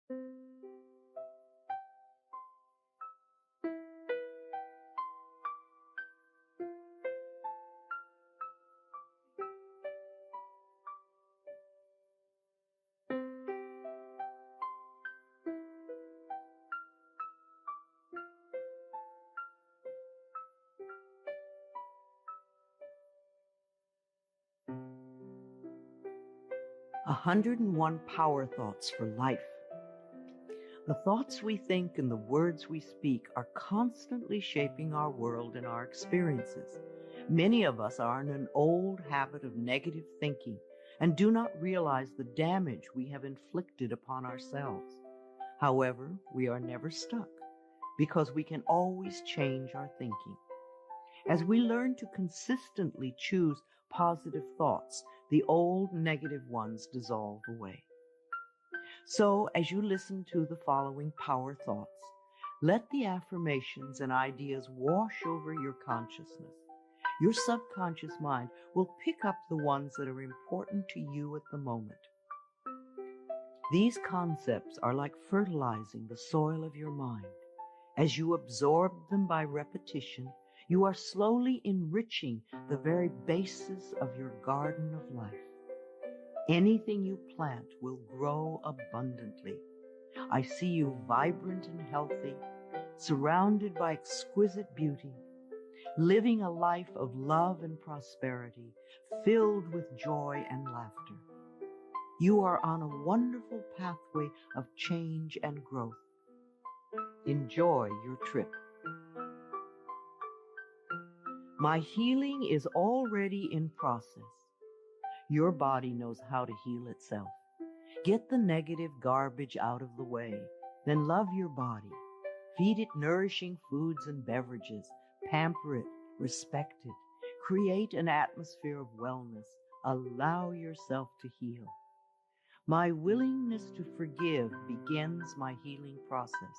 101 Power Thoughts for Life. The thoughts we think and the words we speak are constantly shaping our world and our experiences. Many of us are in an old habit of negative thinking and do not realize the damage we have inflicted upon ourselves. However, we are never stuck because we can always change our thinking. As we learn to consistently choose positive thoughts, the old negative ones dissolve away. So, as you listen to the following power thoughts, let the affirmations and ideas wash over your consciousness. Your subconscious mind will pick up the ones that are important to you at the moment. These concepts are like fertilizing the soil of your mind. As you absorb them by repetition, you are slowly enriching the very basis of your garden of life. Anything you plant will grow abundantly. I see you vibrant and healthy, surrounded by exquisite beauty, living a life of love and prosperity, filled with joy and laughter. You are on a wonderful pathway of change and growth. Enjoy your trip. My healing is already in process. Your body knows how to heal itself. Get the negative garbage out of the way, then love your body. Feed it nourishing foods and beverages. Pamper it, respect it. Create an atmosphere of wellness. Allow yourself to heal. My willingness to forgive begins my healing process.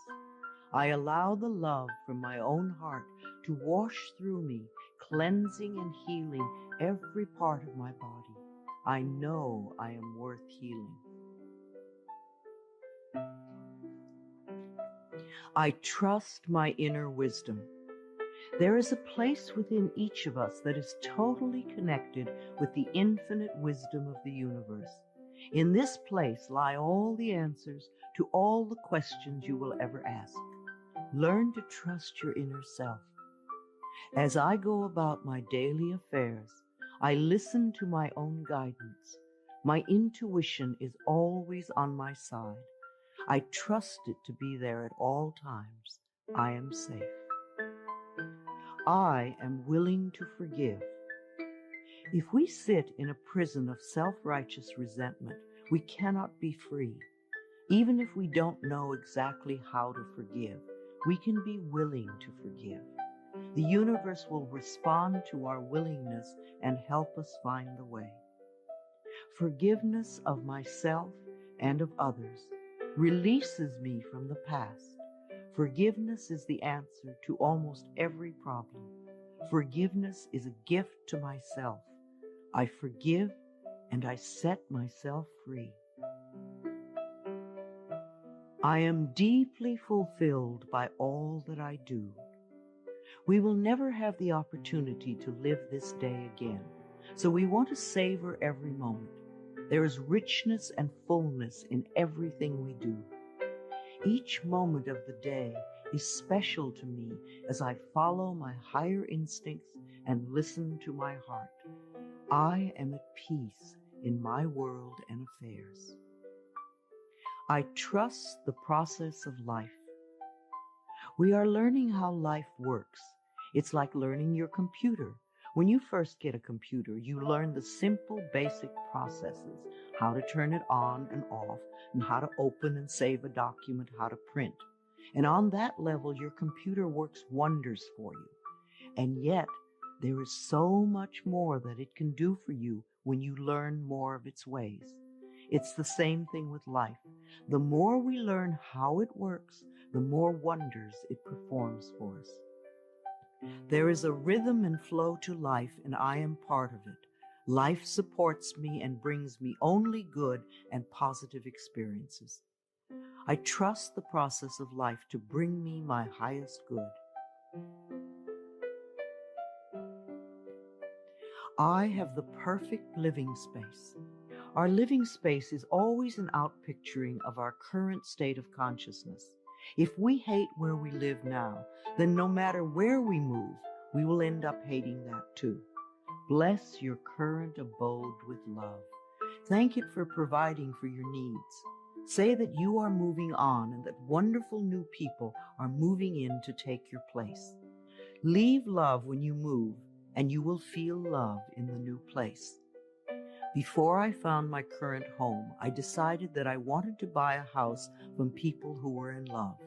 I allow the love from my own heart to wash through me, cleansing and healing every part of my body. I know I am worth healing. I trust my inner wisdom. There is a place within each of us that is totally connected with the infinite wisdom of the universe. In this place lie all the answers to all the questions you will ever ask. Learn to trust your inner self. As I go about my daily affairs, I listen to my own guidance. My intuition is always on my side. I trust it to be there at all times. I am safe. I am willing to forgive. If we sit in a prison of self-righteous resentment, we cannot be free. Even if we don't know exactly how to forgive, we can be willing to forgive. The universe will respond to our willingness and help us find the way. Forgiveness of myself and of others releases me from the past. Forgiveness is the answer to almost every problem. Forgiveness is a gift to myself. I forgive and I set myself free. I am deeply fulfilled by all that I do. We will never have the opportunity to live this day again, so we want to savor every moment. There is richness and fullness in everything we do. Each moment of the day is special to me as I follow my higher instincts and listen to my heart. I am at peace in my world and affairs. I trust the process of life. We are learning how life works. It's like learning your computer. When you first get a computer, you learn the simple, basic processes, how to turn it on and off, and how to open and save a document, how to print. And on that level, your computer works wonders for you. And yet, there is so much more that it can do for you when you learn more of its ways. It's the same thing with life. The more we learn how it works, the more wonders it performs for us. There is a rhythm and flow to life, and I am part of it. Life supports me and brings me only good and positive experiences. I trust the process of life to bring me my highest good. I have the perfect living space. Our living space is always an outpicturing of our current state of consciousness. If we hate where we live now, then no matter where we move, we will end up hating that too. Bless your current abode with love. Thank it for providing for your needs. Say that you are moving on and that wonderful new people are moving in to take your place. Leave love when you move, and you will feel love in the new place. Before I found my current home, I decided that I wanted to buy a house from people who were in love.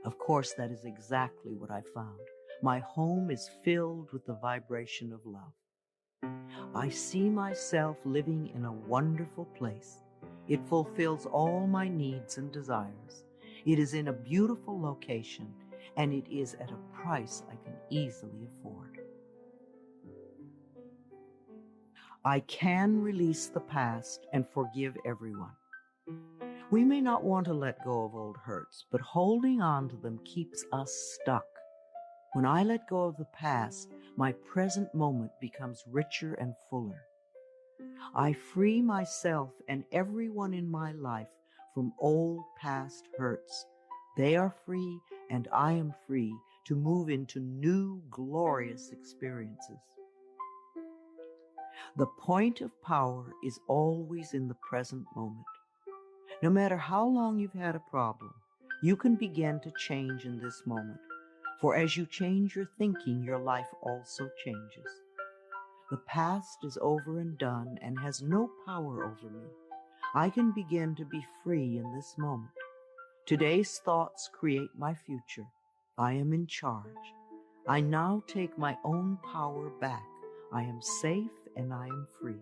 Of course, that is exactly what I found. My home is filled with the vibration of love. I see myself living in a wonderful place. It fulfills all my needs and desires. It is in a beautiful location, and it is at a price I can easily afford. I can release the past and forgive everyone. We may not want to let go of old hurts, but holding on to them keeps us stuck. When I let go of the past, my present moment becomes richer and fuller. I free myself and everyone in my life from old past hurts. They are free and I am free to move into new glorious experiences. The point of power is always in the present moment. No matter how long you've had a problem, you can begin to change in this moment. For as you change your thinking, your life also changes. The past is over and done and has no power over me. I can begin to be free in this moment. Today's thoughts create my future. I am in charge. I now take my own power back. I am safe and I am free.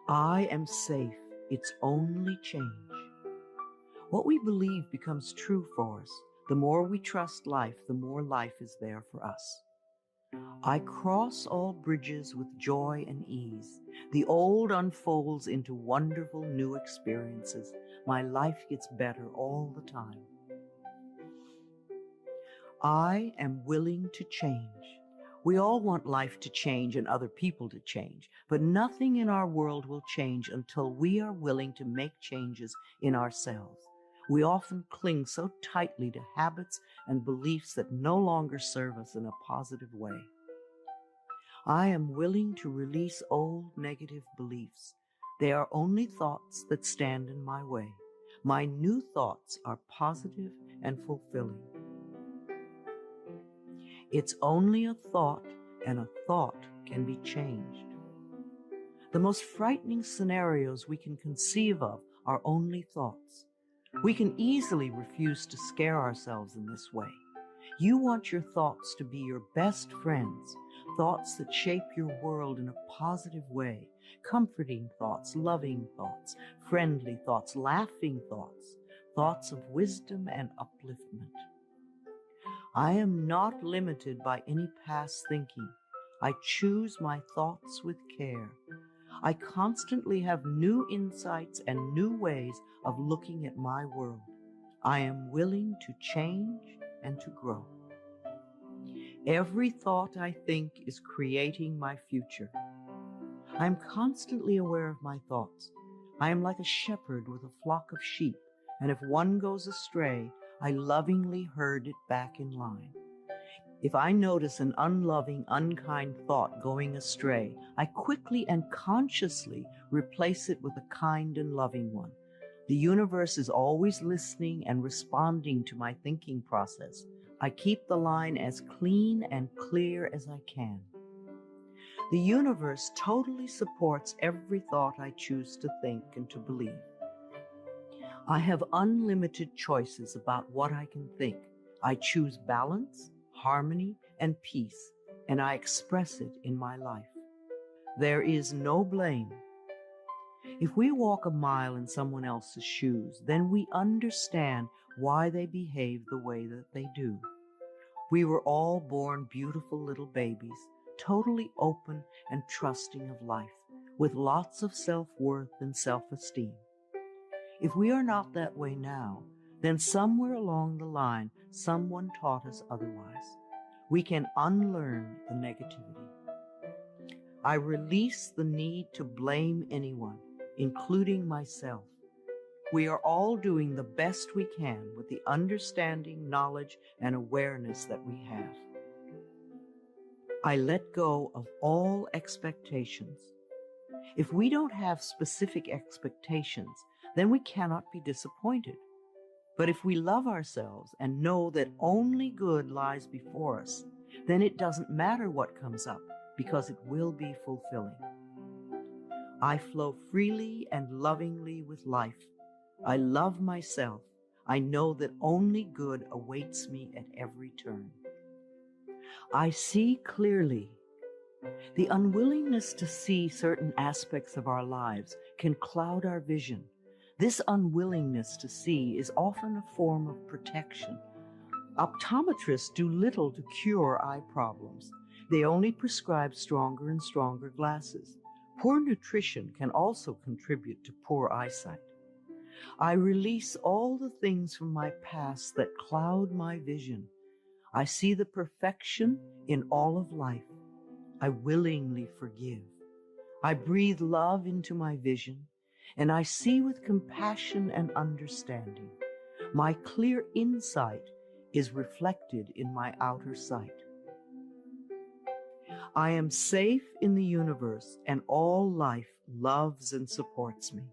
I am safe. It's only change. What we believe becomes true for us. The more we trust life, the more life is there for us. I cross all bridges with joy and ease. The old unfolds into wonderful new experiences. My life gets better all the time. I am willing to change. We all want life to change and other people to change, but nothing in our world will change until we are willing to make changes in ourselves. We often cling so tightly to habits and beliefs that no longer serve us in a positive way. I am willing to release old negative beliefs. They are only thoughts that stand in my way. My new thoughts are positive and fulfilling. It's only a thought, and a thought can be changed. The most frightening scenarios we can conceive of are only thoughts. We can easily refuse to scare ourselves in this way. You want your thoughts to be your best friends, thoughts that shape your world in a positive way, comforting thoughts, loving thoughts, friendly thoughts, laughing thoughts, thoughts of wisdom and upliftment. I am not limited by any past thinking. I choose my thoughts with care. I constantly have new insights and new ways of looking at my world. I am willing to change and to grow. Every thought I think is creating my future. I am constantly aware of my thoughts. I am like a shepherd with a flock of sheep, and if one goes astray, I lovingly herd it back in line. If I notice an unloving, unkind thought going astray, I quickly and consciously replace it with a kind and loving one. The universe is always listening and responding to my thinking process. I keep the line as clean and clear as I can. The universe totally supports every thought I choose to think and to believe. I have unlimited choices about what I can think. I choose balance, harmony, and peace, and I express it in my life. There is no blame. If we walk a mile in someone else's shoes, then we understand why they behave the way that they do. We were all born beautiful little babies, totally open and trusting of life, with lots of self-worth and self-esteem. If we are not that way now, then somewhere along the line, someone taught us otherwise. We can unlearn the negativity. I release the need to blame anyone, including myself. We are all doing the best we can with the understanding, knowledge, and awareness that we have. I let go of all expectations. If we don't have specific expectations, then we cannot be disappointed. But if we love ourselves and know that only good lies before us, then it doesn't matter what comes up because it will be fulfilling. I flow freely and lovingly with life. I love myself. I know that only good awaits me at every turn. I see clearly. The unwillingness to see certain aspects of our lives can cloud our vision. This unwillingness to see is often a form of protection. Optometrists do little to cure eye problems. They only prescribe stronger and stronger glasses. Poor nutrition can also contribute to poor eyesight. I release all the things from my past that cloud my vision. I see the perfection in all of life. I willingly forgive. I breathe love into my vision, and I see with compassion and understanding. My clear insight is reflected in my outer sight. I am safe in the universe, and all life loves and supports me.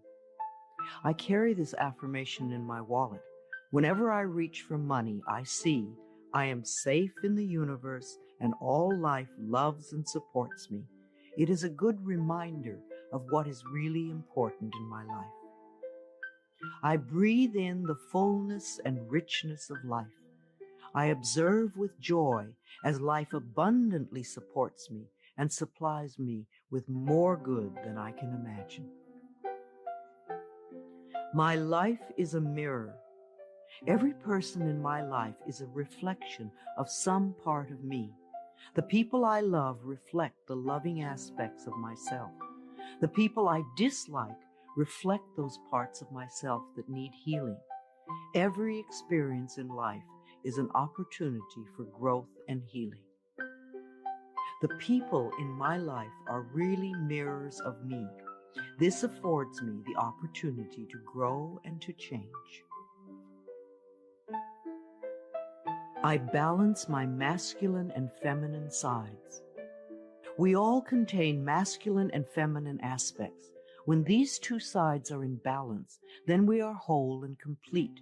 I carry this affirmation in my wallet. Whenever I reach for money, I see I am safe in the universe, and all life loves and supports me. It is a good reminder of what is really important in my life. I breathe in the fullness and richness of life. I observe with joy as life abundantly supports me and supplies me with more good than I can imagine. My life is a mirror. Every person in my life is a reflection of some part of me. The people I love reflect the loving aspects of myself. The people I dislike reflect those parts of myself that need healing. Every experience in life is an opportunity for growth and healing. The people in my life are really mirrors of me. This affords me the opportunity to grow and to change. I balance my masculine and feminine sides. We all contain masculine and feminine aspects. When these two sides are in balance, then we are whole and complete.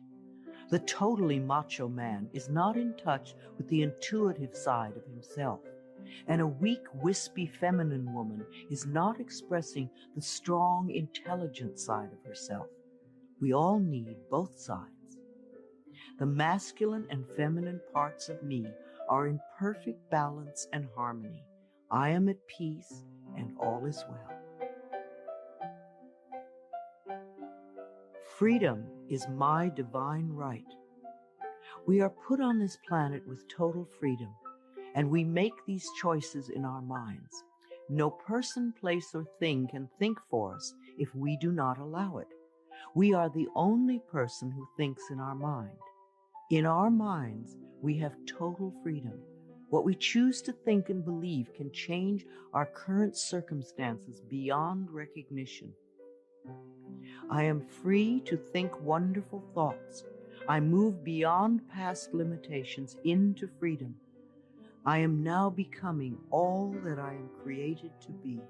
The totally macho man is not in touch with the intuitive side of himself, and a weak, wispy feminine woman is not expressing the strong, intelligent side of herself. We all need both sides. The masculine and feminine parts of me are in perfect balance and harmony. I am at peace, and all is well. Freedom is my divine right. We are put on this planet with total freedom, and we make these choices in our minds. No person, place, or thing can think for us if we do not allow it. We are the only person who thinks in our mind. In our minds, we have total freedom. What we choose to think and believe can change our current circumstances beyond recognition. I am free to think wonderful thoughts. I move beyond past limitations into freedom. I am now becoming all that I am created to be.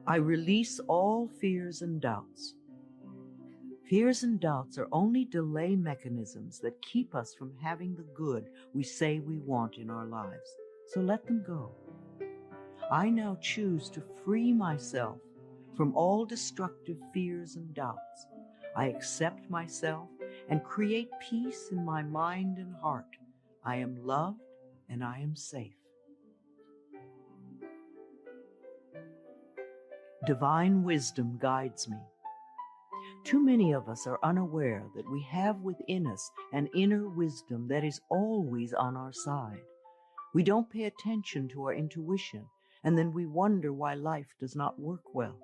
I release all fears and doubts. Fears and doubts are only delay mechanisms that keep us from having the good we say we want in our lives. So let them go. I now choose to free myself from all destructive fears and doubts. I accept myself and create peace in my mind and heart. I am loved and I am safe. Divine wisdom guides me. Too many of us are unaware that we have within us an inner wisdom that is always on our side. We don't pay attention to our intuition, and then we wonder why life does not work well.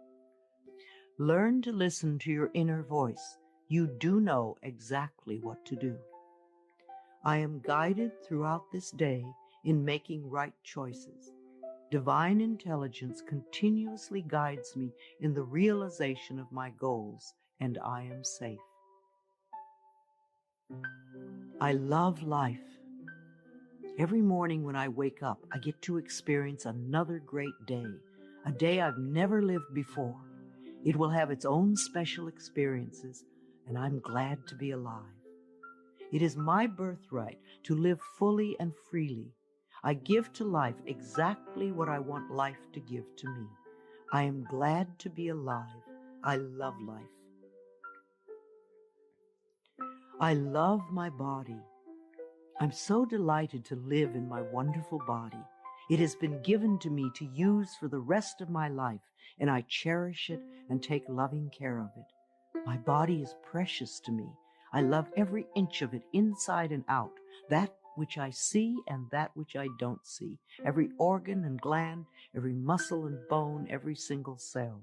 Learn to listen to your inner voice. You do know exactly what to do. I am guided throughout this day in making right choices. Divine intelligence continuously guides me in the realization of my goals, and I am safe. I love life. Every morning when I wake up, I get to experience another great day, a day I've never lived before. It will have its own special experiences, and I'm glad to be alive. It is my birthright to live fully and freely. I give to life exactly what I want life to give to me. I am glad to be alive. I love life. I love my body. I'm so delighted to live in my wonderful body. It has been given to me to use for the rest of my life, and I cherish it and take loving care of it. My body is precious to me. I love every inch of it inside and out, that which I see and that which I don't see, every organ and gland, every muscle and bone, every single cell.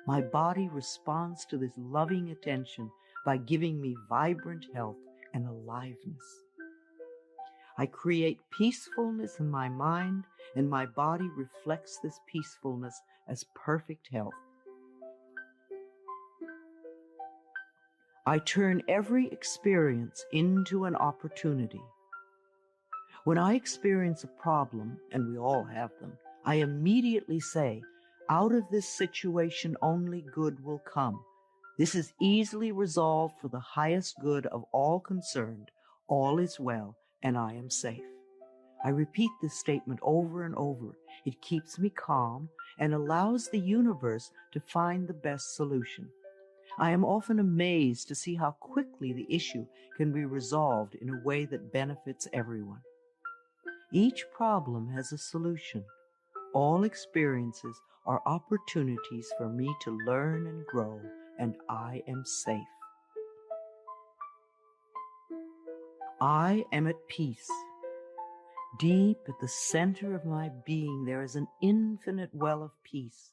My body responds to this loving attention by giving me vibrant health and aliveness. I create peacefulness in my mind, and my body reflects this peacefulness as perfect health. I turn every experience into an opportunity. When I experience a problem, and we all have them, I immediately say, out of this situation only good will come. This is easily resolved for the highest good of all concerned. All is well, and I am safe. I repeat this statement over and over. It keeps me calm and allows the universe to find the best solution. I am often amazed to see how quickly the issue can be resolved in a way that benefits everyone. Each problem has a solution. All experiences are opportunities for me to learn and grow, and I am safe. I am at peace. Deep at the center of my being, there is an infinite well of peace,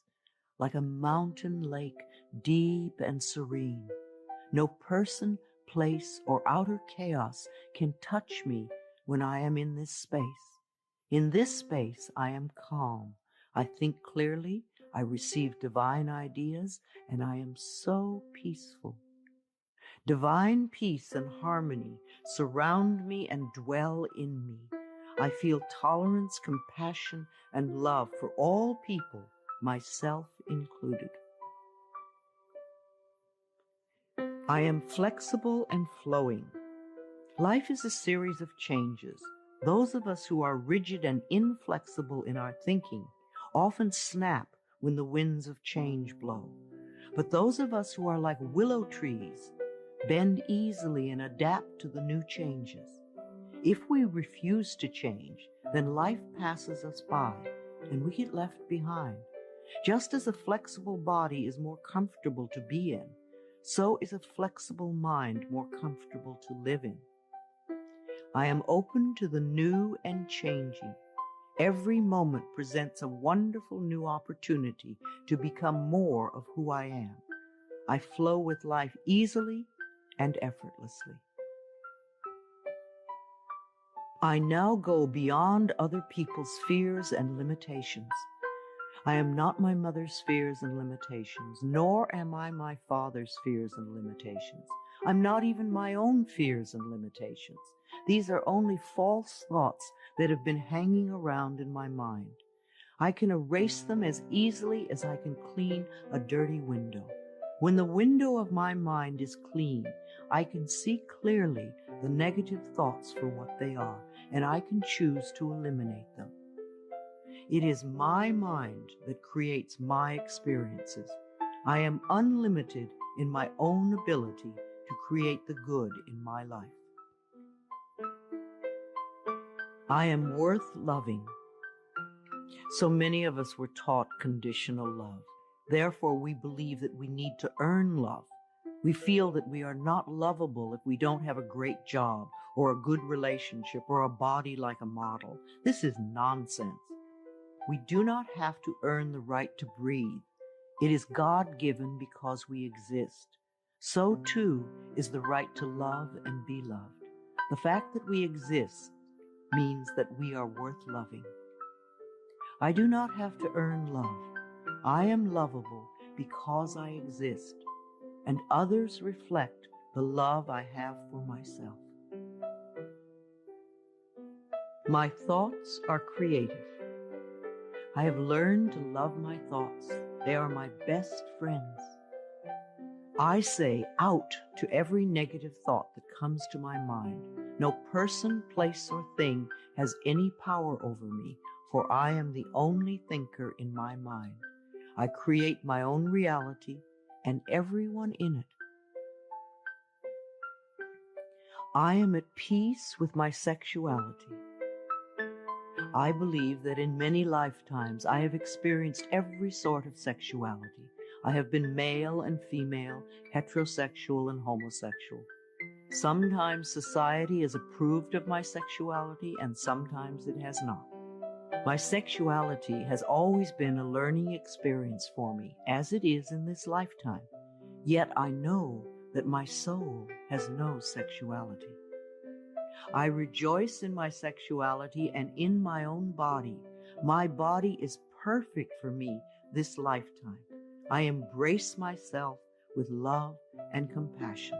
like a mountain lake, deep and serene. No person, place, or outer chaos can touch me when I am in this space. In this space, I am calm. I think clearly, I receive divine ideas, and I am so peaceful. Divine peace and harmony surround me and dwell in me. I feel tolerance, compassion, and love for all people, myself included. I am flexible and flowing. Life is a series of changes. Those of us who are rigid and inflexible in our thinking often snap when the winds of change blow. But those of us who are like willow trees bend easily and adapt to the new changes. If we refuse to change, then life passes us by and we get left behind. Just as a flexible body is more comfortable to be in, so is a flexible mind more comfortable to live in. I am open to the new and changing. Every moment presents a wonderful new opportunity to become more of who I am. I flow with life easily and effortlessly. I now go beyond other people's fears and limitations. I am not my mother's fears and limitations, nor am I my father's fears and limitations. I'm not even my own fears and limitations. These are only false thoughts that have been hanging around in my mind. I can erase them as easily as I can clean a dirty window. When the window of my mind is clean, I can see clearly the negative thoughts for what they are, and I can choose to eliminate them. It is my mind that creates my experiences. I am unlimited in my own ability to create the good in my life. I am worth loving. So many of us were taught conditional love. Therefore, we believe that we need to earn love. We feel that we are not lovable if we don't have a great job or a good relationship or a body like a model. This is nonsense. We do not have to earn the right to breathe. It is God-given because we exist. So too is the right to love and be loved. The fact that we exist means that we are worth loving. I do not have to earn love. I am lovable because I exist, and others reflect the love I have for myself. My thoughts are creative. I have learned to love my thoughts. They are my best friends. I say out to every negative thought that comes to my mind. No person, place, or thing has any power over me, for I am the only thinker in my mind. I create my own reality and everyone in it. I am at peace with my sexuality. I believe that in many lifetimes I have experienced every sort of sexuality. I have been male and female, heterosexual and homosexual. Sometimes society has approved of my sexuality and sometimes it has not. My sexuality has always been a learning experience for me, as it is in this lifetime. Yet I know that my soul has no sexuality. I rejoice in my sexuality and in my own body. My body is perfect for me this lifetime. I embrace myself with love and compassion.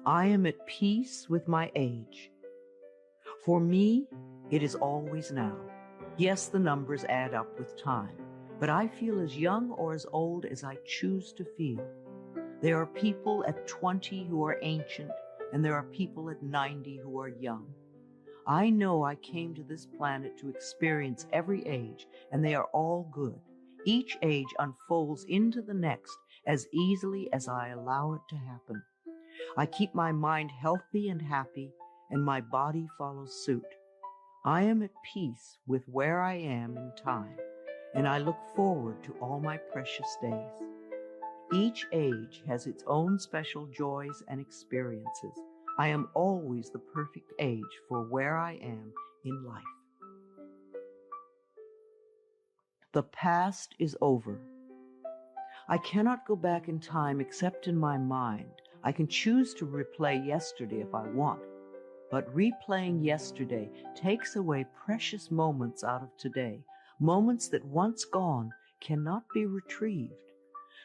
I am at peace with my age. For me, it is always now. Yes, the numbers add up with time, but I feel as young or as old as I choose to feel. There are people at 20 who are ancient, and there are people at 90 who are young. I know I came to this planet to experience every age, and they are all good. Each age unfolds into the next as easily as I allow it to happen. I keep my mind healthy and happy, and my body follows suit. I am at peace with where I am in time, and I look forward to all my precious days. Each age has its own special joys and experiences. I am always the perfect age for where I am in life. The past is over. I cannot go back in time except in my mind. I can choose to replay yesterday if I want, but replaying yesterday takes away precious moments out of today, moments that once gone cannot be retrieved.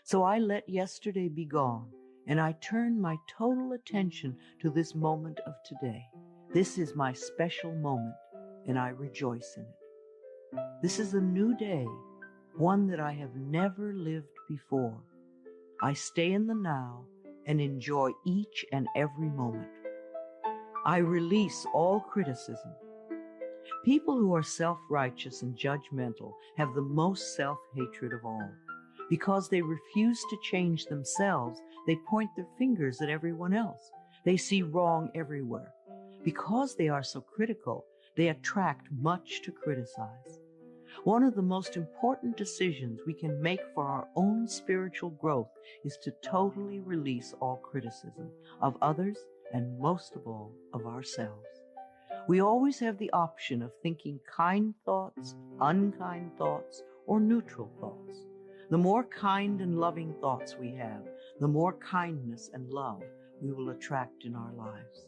So I let yesterday be gone, and I turn my total attention to this moment of today. This is my special moment, and I rejoice in it. This is a new day, one that I have never lived before. I stay in the now and enjoy each and every moment. I release all criticism. People who are self-righteous and judgmental have the most self-hatred of all. Because they refuse to change themselves, they point their fingers at everyone else. They see wrong everywhere. Because they are so critical, they attract much to criticize. One of the most important decisions we can make for our own spiritual growth is to totally release all criticism of others and most of all of ourselves. We always have the option of thinking kind thoughts, unkind thoughts, or neutral thoughts. The more kind and loving thoughts we have, the more kindness and love we will attract in our lives.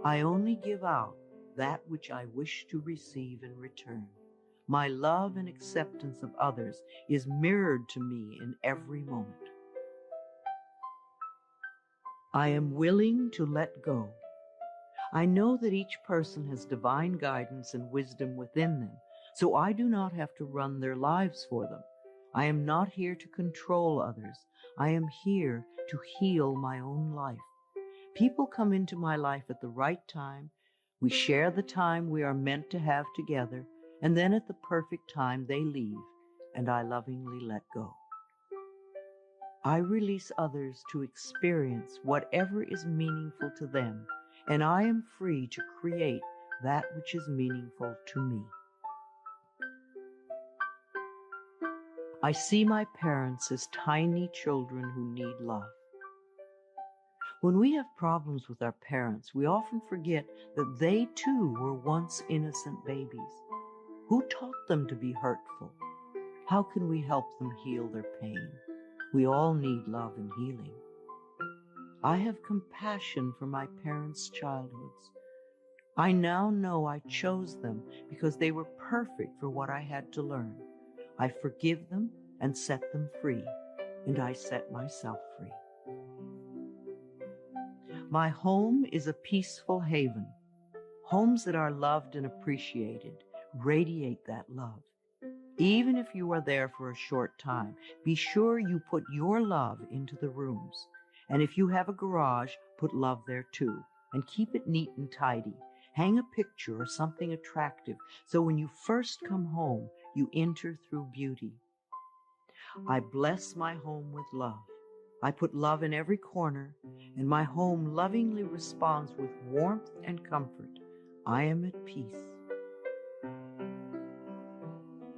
I only give out that which I wish to receive in return. My love and acceptance of others is mirrored to me in every moment. I am willing to let go. I know that each person has divine guidance and wisdom within them, so I do not have to run their lives for them. I am not here to control others. I am here to heal my own life. People come into my life at the right time. We share the time we are meant to have together, and then at the perfect time they leave, and I lovingly let go. I release others to experience whatever is meaningful to them, and I am free to create that which is meaningful to me. I see my parents as tiny children who need love. When we have problems with our parents, we often forget that they too were once innocent babies. Who taught them to be hurtful? How can we help them heal their pain? We all need love and healing. I have compassion for my parents' childhoods. I now know I chose them because they were perfect for what I had to learn. I forgive them and set them free, and I set myself free. My home is a peaceful haven. Homes that are loved and appreciated radiate that love. Even if you are there for a short time, be sure you put your love into the rooms. And if you have a garage, put love there too. And keep it neat and tidy. Hang a picture or something attractive so when you first come home, you enter through beauty. I bless my home with love. I put love in every corner, and my home lovingly responds with warmth and comfort. I am at peace.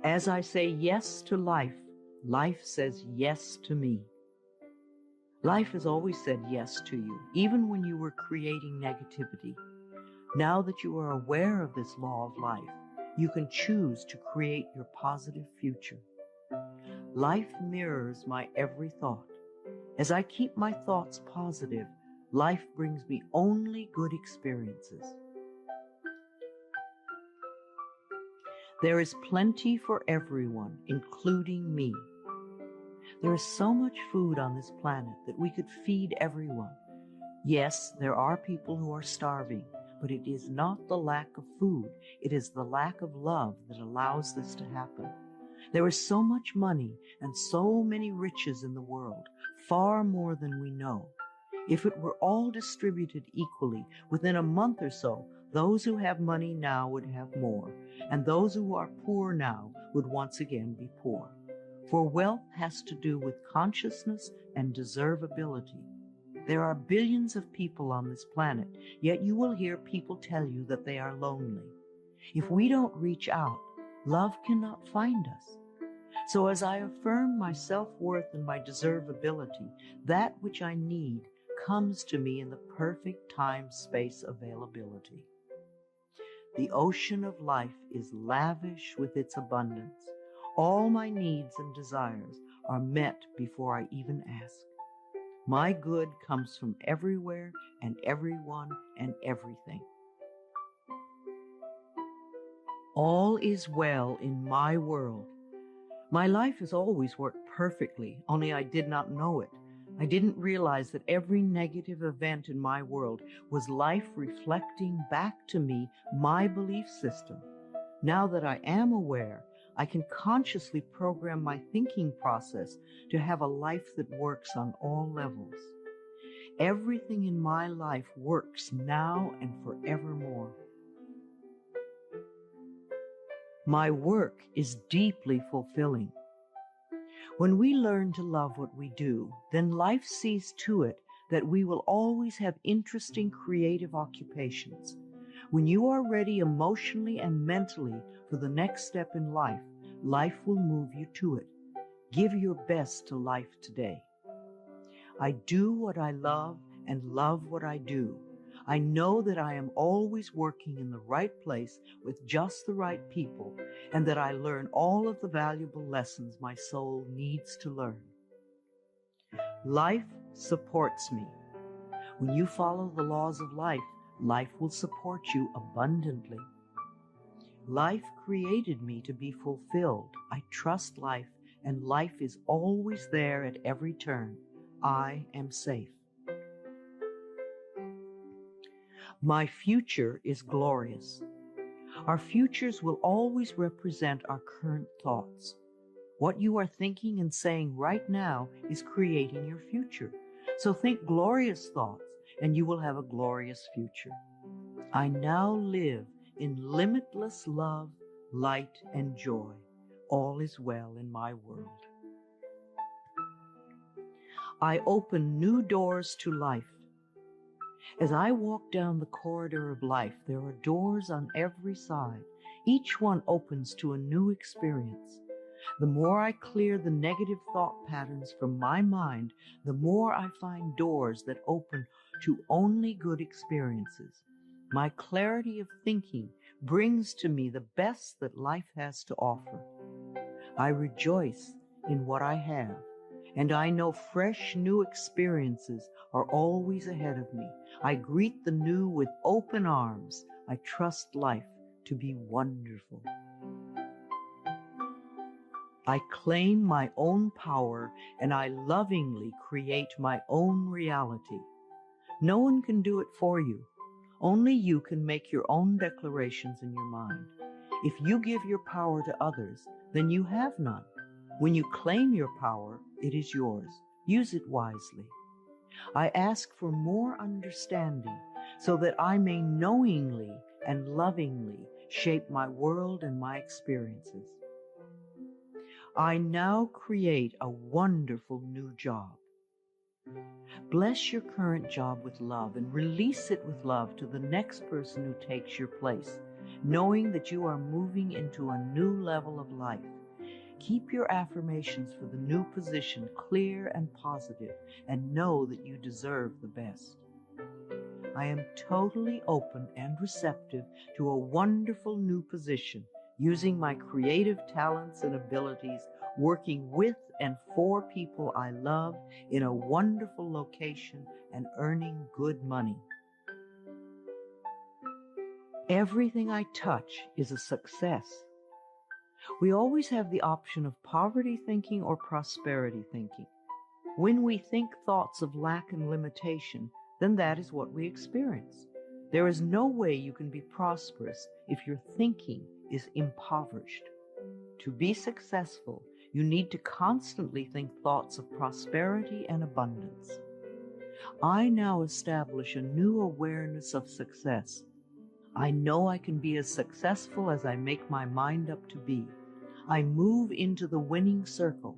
As I say yes to life, life says yes to me. Life has always said yes to you, even when you were creating negativity. Now that you are aware of this law of life, you can choose to create your positive future. Life mirrors my every thought. As I keep my thoughts positive, life brings me only good experiences. There is plenty for everyone, including me. There is so much food on this planet that we could feed everyone. Yes, there are people who are starving, but it is not the lack of food. It is the lack of love that allows this to happen. There is so much money and so many riches in the world, far more than we know. If it were all distributed equally, within a month or so, those who have money now would have more, and those who are poor now would once again be poor. For wealth has to do with consciousness and deservability. There are billions of people on this planet, yet you will hear people tell you that they are lonely. If we don't reach out, love cannot find us. So as I affirm my self-worth and my deservability, that which I need comes to me in the perfect time-space availability. The ocean of life is lavish with its abundance. All my needs and desires are met before I even ask. My good comes from everywhere and everyone and everything. All is well in my world. My life has always worked perfectly, only I did not know it. I didn't realize that every negative event in my world was life reflecting back to me my belief system. Now that I am aware, I can consciously program my thinking process to have a life that works on all levels. Everything in my life works now and forevermore. My work is deeply fulfilling. When we learn to love what we do, then life sees to it that we will always have interesting creative occupations. When you are ready emotionally and mentally for the next step in life, life will move you to it. Give your best to life today. I do what I love and love what I do. I know that I am always working in the right place with just the right people, and that I learn all of the valuable lessons my soul needs to learn. Life supports me. When you follow the laws of life, life will support you abundantly. Life created me to be fulfilled. I trust life, and life is always there at every turn. I am safe. My future is glorious. Our futures will always represent our current thoughts. What you are thinking and saying right now is creating your future. So think glorious thoughts, and you will have a glorious future. I now live in limitless love, light, and joy. All is well in my world. I open new doors to life. As I walk down the corridor of life, there are doors on every side. Each one opens to a new experience. The more I clear the negative thought patterns from my mind, the more I find doors that open to only good experiences. My clarity of thinking brings to me the best that life has to offer. I rejoice in what I have, and I know fresh new experiences are always ahead of me. I greet the new with open arms. I trust life to be wonderful. I claim my own power, and I lovingly create my own reality. No one can do it for you. Only you can make your own declarations in your mind. If you give your power to others, then you have none. When you claim your power, it is yours. Use it wisely. I ask for more understanding so that I may knowingly and lovingly shape my world and my experiences. I now create a wonderful new job. Bless your current job with love and release it with love to the next person who takes your place, knowing that you are moving into a new level of life. Keep your affirmations for the new position clear and positive, and know that you deserve the best. I am totally open and receptive to a wonderful new position, using my creative talents and abilities, working with and for people I love in a wonderful location and earning good money. Everything I touch is a success. We always have the option of poverty thinking or prosperity thinking. When we think thoughts of lack and limitation, then that is what we experience. There is no way you can be prosperous if your thinking is impoverished. To be successful, you need to constantly think thoughts of prosperity and abundance. I now establish a new awareness of success. I know I can be as successful as I make my mind up to be. I move into the winning circle.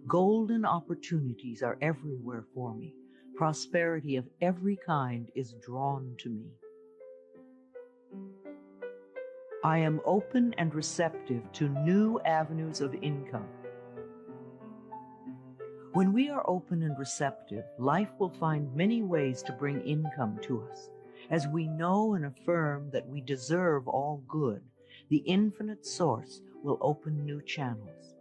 Golden opportunities are everywhere for me. Prosperity of every kind is drawn to me. I am open and receptive to new avenues of income. When we are open and receptive, life will find many ways to bring income to us. As we know and affirm that we deserve all good, the infinite source will open new channels.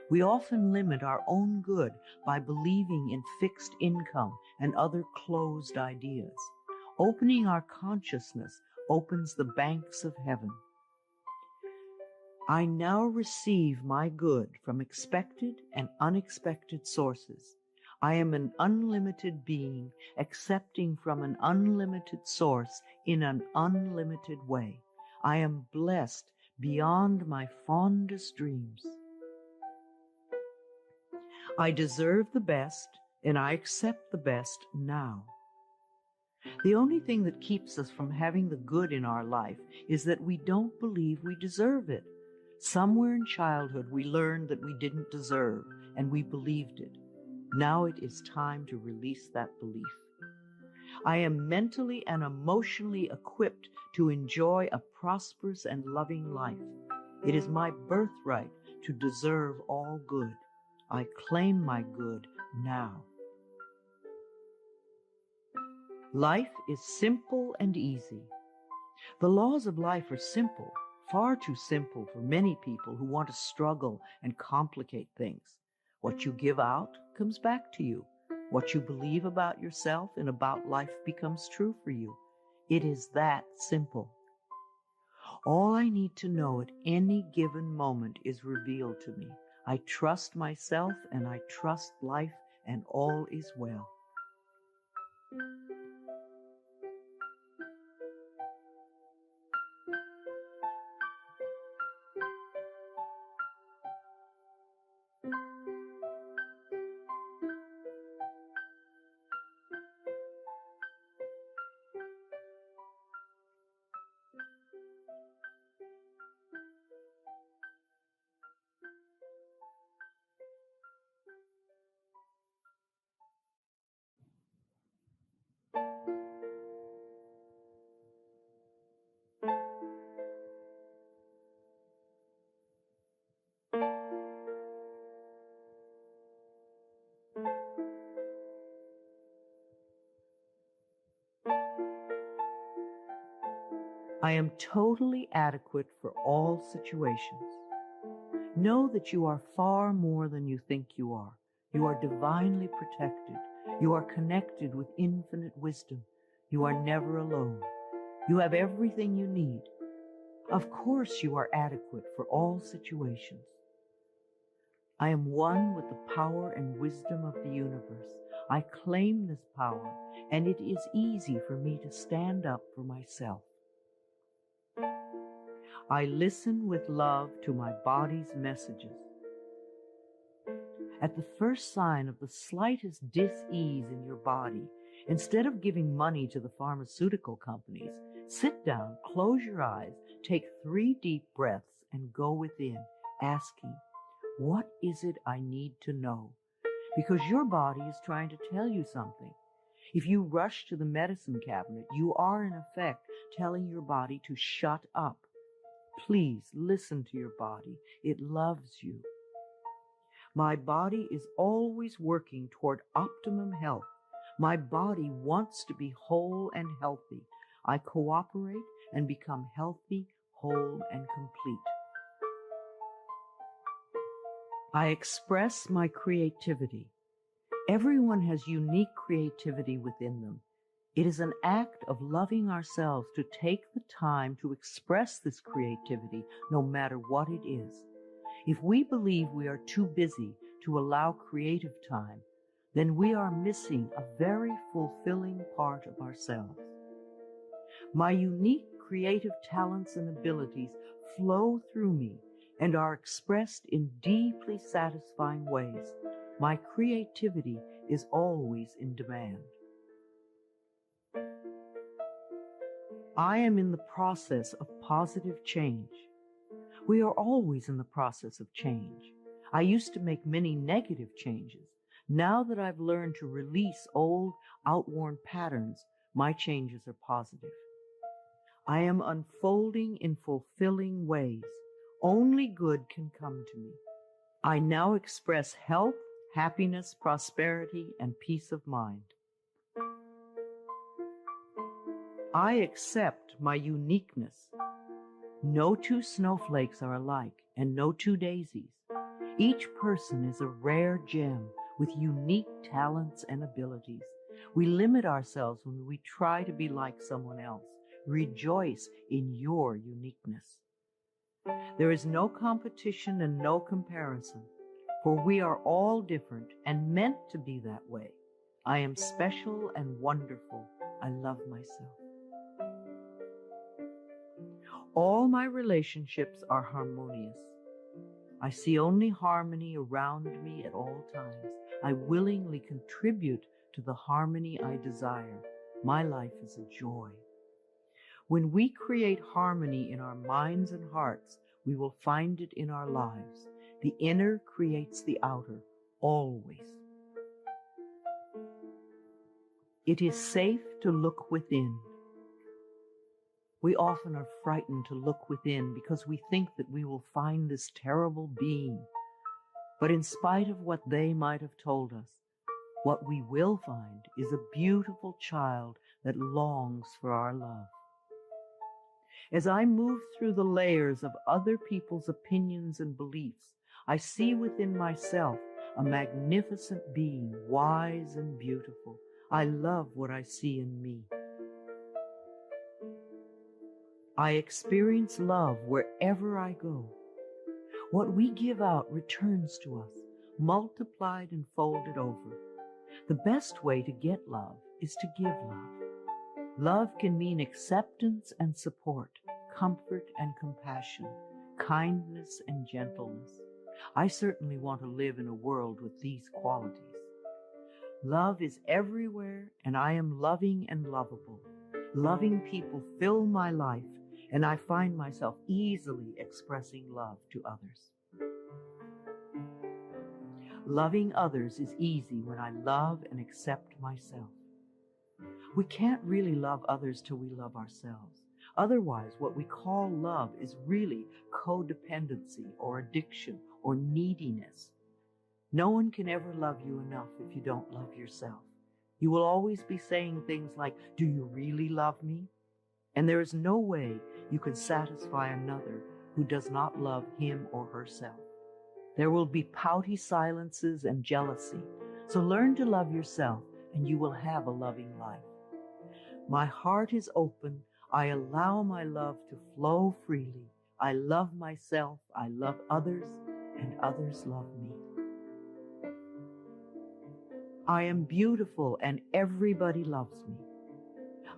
We often limit our own good by believing in fixed income and other closed ideas. Opening our consciousness opens the banks of heaven. I now receive my good from expected and unexpected sources. I am an unlimited being, accepting from an unlimited source in an unlimited way. I am blessed beyond my fondest dreams. I deserve the best, and I accept the best now. The only thing that keeps us from having the good in our life is that we don't believe we deserve it. Somewhere in childhood, we learned that we didn't deserve, and we believed it. Now it is time to release that belief. I am mentally and emotionally equipped to enjoy a prosperous and loving life. It is my birthright to deserve all good. I claim my good now. Life is simple and easy. The laws of life are simple, far too simple for many people who want to struggle and complicate things. What you give out comes back to you. What you believe about yourself and about life becomes true for you. It is that simple. All I need to know at any given moment is revealed to me. I trust myself and I trust life, and all is well. I am totally adequate for all situations. Know that you are far more than you think you are. You are divinely protected. You are connected with infinite wisdom. You are never alone. You have everything you need. Of course, you are adequate for all situations. I am one with the power and wisdom of the universe. I claim this power, and it is easy for me to stand up for myself. I listen with love to my body's messages. At the first sign of the slightest dis-ease in your body, instead of giving money to the pharmaceutical companies, sit down, close your eyes, take 3 deep breaths, and go within, asking, what is it I need to know? Because your body is trying to tell you something. If you rush to the medicine cabinet, you are in effect telling your body to shut up. Please listen to your body. It loves you. My body is always working toward optimum health. My body wants to be whole and healthy. I cooperate and become healthy, whole, and complete. I express my creativity. Everyone has unique creativity within them. It is an act of loving ourselves to take the time to express this creativity, no matter what it is. If we believe we are too busy to allow creative time, then we are missing a very fulfilling part of ourselves. My unique creative talents and abilities flow through me and are expressed in deeply satisfying ways. My creativity is always in demand. I am in the process of positive change. We are always in the process of change. I used to make many negative changes. Now that I've learned to release old, outworn patterns, my changes are positive. I am unfolding in fulfilling ways. Only good can come to me. I now express health, happiness, prosperity, and peace of mind. I accept my uniqueness. No 2 snowflakes are alike, and no 2 daisies. Each person is a rare gem with unique talents and abilities. We limit ourselves when we try to be like someone else. Rejoice in your uniqueness. There is no competition and no comparison, for we are all different and meant to be that way. I am special and wonderful. I love myself. All my relationships are harmonious. I see only harmony around me at all times. I willingly contribute to the harmony I desire. My life is a joy. When we create harmony in our minds and hearts, we will find it in our lives. The inner creates the outer, always. It is safe to look within. We often are frightened to look within because we think that we will find this terrible being. But in spite of what they might have told us, what we will find is a beautiful child that longs for our love. As I move through the layers of other people's opinions and beliefs, I see within myself a magnificent being, wise and beautiful. I love what I see in me. I experience love wherever I go. What we give out returns to us, multiplied and folded over. The best way to get love is to give love. Love can mean acceptance and support, comfort and compassion, kindness and gentleness. I certainly want to live in a world with these qualities. Love is everywhere, and I am loving and lovable. Loving people fill my life, and I find myself easily expressing love to others. Loving others is easy when I love and accept myself. We can't really love others till we love ourselves. Otherwise, what we call love is really codependency or addiction or neediness. No one can ever love you enough if you don't love yourself. You will always be saying things like, "Do you really love me?" And there is no way you can satisfy another who does not love him or herself. There will be pouty silences and jealousy. So learn to love yourself and you will have a loving life. My heart is open. I allow my love to flow freely. I love myself. I love others, and others love me. I am beautiful and everybody loves me.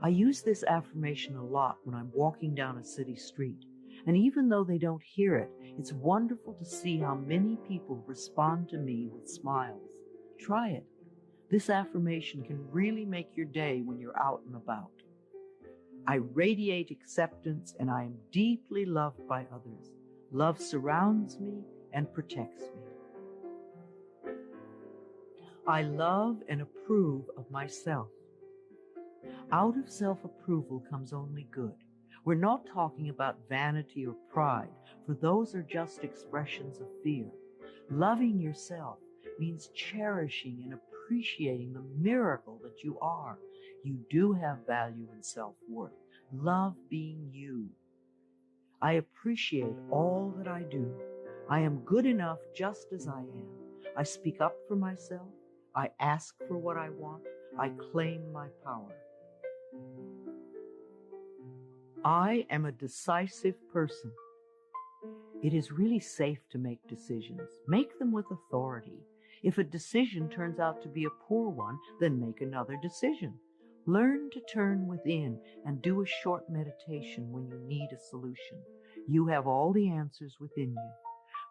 I use this affirmation a lot when I'm walking down a city street. And even though they don't hear it, it's wonderful to see how many people respond to me with smiles. Try it. This affirmation can really make your day when you're out and about. I radiate acceptance and I am deeply loved by others. Love surrounds me and protects me. I love and approve of myself. Out of self-approval comes only good. We're not talking about vanity or pride, for those are just expressions of fear. Loving yourself means cherishing and appreciating the miracle that you are. You do have value and self-worth. Love being you. I appreciate all that I do. I am good enough just as I am. I speak up for myself. I ask for what I want. I claim my power. I am a decisive person. It is really safe to make decisions. Make them with authority. If a decision turns out to be a poor one, then make another decision. Learn to turn within and do a short meditation when you need a solution. You have all the answers within you.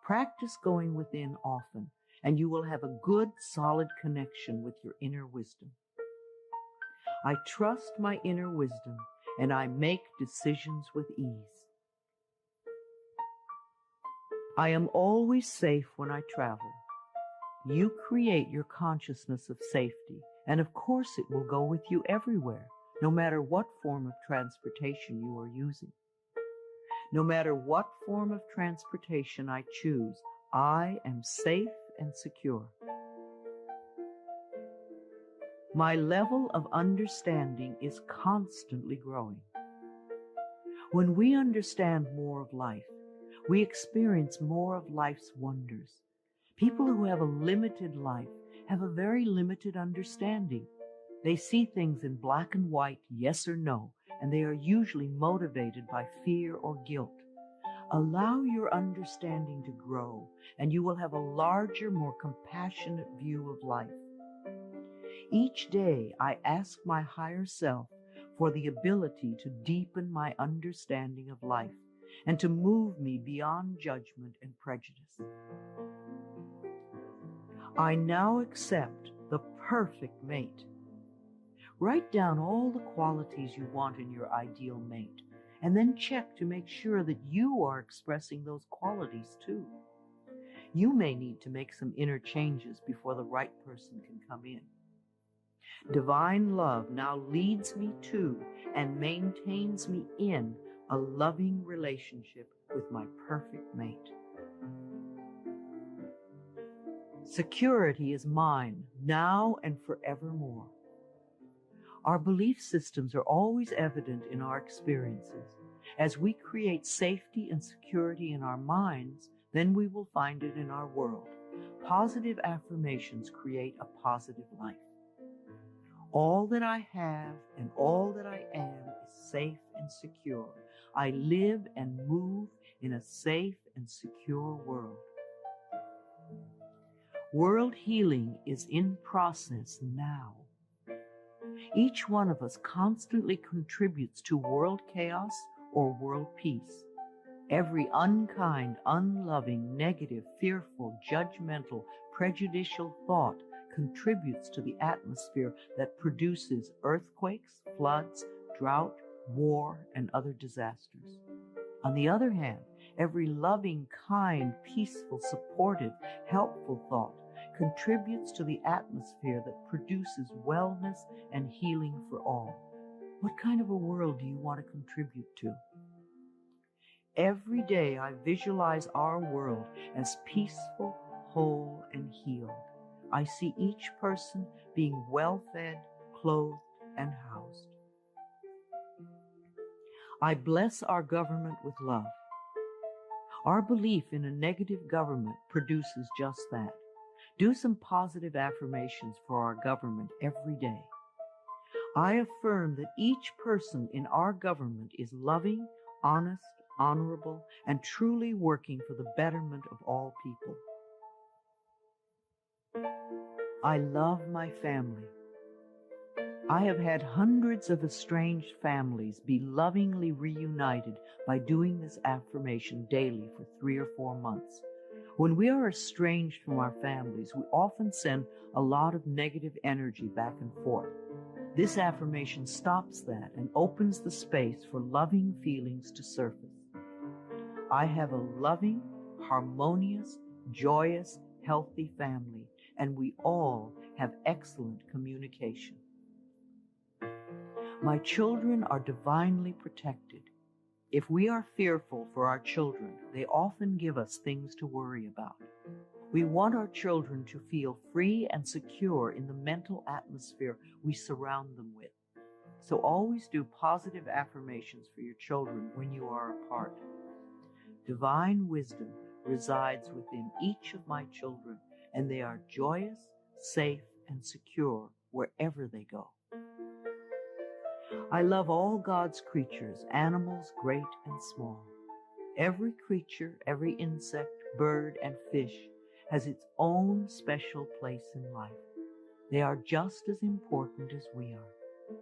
Practice going within often, and you will have a good, solid connection with your inner wisdom. I trust my inner wisdom, and I make decisions with ease. I am always safe when I travel. You create your consciousness of safety, and of course it will go with you everywhere, no matter what form of transportation you are using. No matter what form of transportation I choose, I am safe and secure. My level of understanding is constantly growing. When we understand more of life, we experience more of life's wonders. People who have a limited life have a very limited understanding. They see things in black and white, yes or no, and they are usually motivated by fear or guilt. Allow your understanding to grow, and you will have a larger, more compassionate view of life. Each day, I ask my higher self for the ability to deepen my understanding of life and to move me beyond judgment and prejudice. I now accept the perfect mate. Write down all the qualities you want in your ideal mate, and then check to make sure that you are expressing those qualities too. You may need to make some inner changes before the right person can come in. Divine love now leads me to and maintains me in a loving relationship with my perfect mate. Security is mine now and forevermore. Our belief systems are always evident in our experiences. As we create safety and security in our minds, then we will find it in our world. Positive affirmations create a positive life. All that I have and all that I am is safe and secure. I live and move in a safe and secure world. World healing is in process now. Each one of us constantly contributes to world chaos or world peace. Every unkind, unloving, negative, fearful, judgmental, prejudicial thought contributes to the atmosphere that produces earthquakes, floods, drought, war, and other disasters. On the other hand, every loving, kind, peaceful, supportive, helpful thought contributes to the atmosphere that produces wellness and healing for all. What kind of a world do you want to contribute to? Every day I visualize our world as peaceful, whole, and healed. I see each person being well-fed, clothed, and housed. I bless our government with love. Our belief in a negative government produces just that. Do some positive affirmations for our government every day. I affirm that each person in our government is loving, honest, honorable, and truly working for the betterment of all people. I love my family. I have had hundreds of estranged families be lovingly reunited by doing this affirmation daily for 3 or 4 months. When we are estranged from our families, we often send a lot of negative energy back and forth. This affirmation stops that and opens the space for loving feelings to surface. I have a loving, harmonious, joyous, healthy family, and we all have excellent communication. My children are divinely protected. If we are fearful for our children, they often give us things to worry about. We want our children to feel free and secure in the mental atmosphere we surround them with. So always do positive affirmations for your children when you are apart. Divine wisdom resides within each of my children, and they are joyous, safe, and secure wherever they go. I love all God's creatures, animals great and small. Every creature, every insect, bird, and fish has its own special place in life. They are just as important as we are.